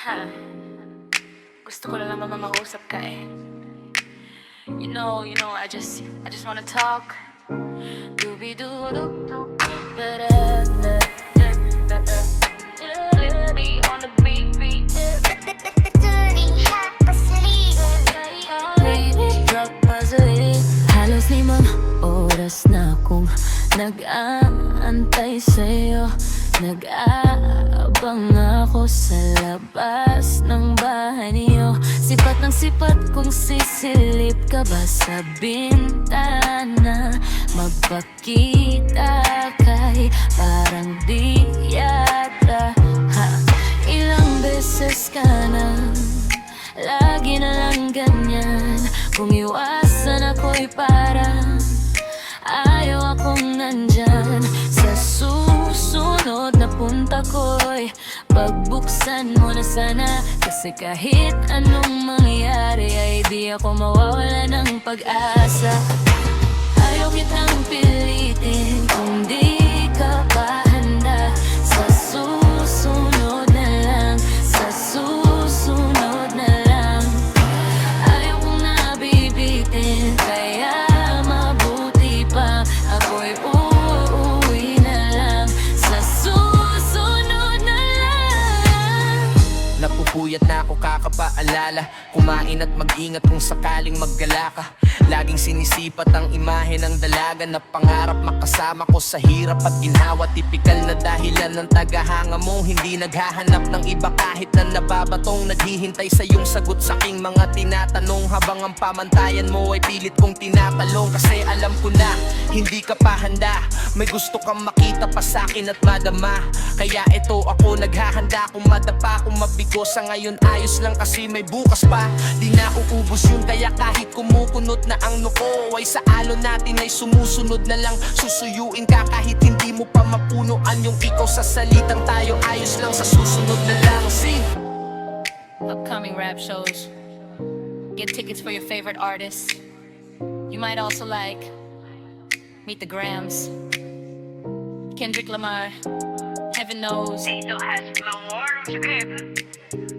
Ha, gusto ko lang naman makausap ka eh. I just wanna talk. Doobie-doo-doo-doo. On the beat. Halos 5 oras na akong nag-aantay sa'yo. Nag-aabang ako sa labas ng bahay niyo. Sipat ng sipat kung sisilip ka ba sa bintana. Magpakita kay parang di yata ilang beses ka na, lagi na lang ganyan. Kung iwasan ako'y parang ayaw akong nandyan. Sa susunod na punta ko'y pagbuksan mo na sana. Kasi kahit anong mangyari ay di ako mawawala ng pag-asa. Ayaw kitang pilitin kung di ka pa handa. Sa susunod na lang, sa susunod na lang. Ayaw kong nabibitin, kaya mabuti pa ako'y uuwi na lang. Sa susunod na lang. Napupuyat na ako kakapaalala. Kumain at mag-ingat kung sakaling maggala ka. Laging sinisipat ang imahe ng dalaga na pangarap makasama ko sa hirap at ginhawa. Tipikal na dahilan ng tagahanga mo. Hindi naghahanap ng iba kahit na nababatong. Naghihintay sa iyong sagot sa aking mga tinatanong. Habang ang pamantayan mo ay pilit kong tinatalong. Kasi alam ko na hindi ka pa handa. May gusto kang makita pa sa akin at madama. Kaya ito ako naghahanda. Kung madapa, kung mabigo sa ngayon ayos lang kasi may bukas pa. Di na uubos yun kaya kahit kumukunot na ang noko ay sa alon natin ay sumusunod na lang. Susuyuin ka kahit hindi mo pa mapunuan yung ikaw sa salitang tayo ayos lang sa susunod na lang. Sing! Upcoming rap shows. Get tickets for your favorite artists. You might also like Meet the Grams, Kendrick Lamar, Heaven Knows.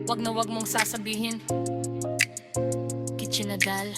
Wag na wag mong sasabihin Kitchenadal.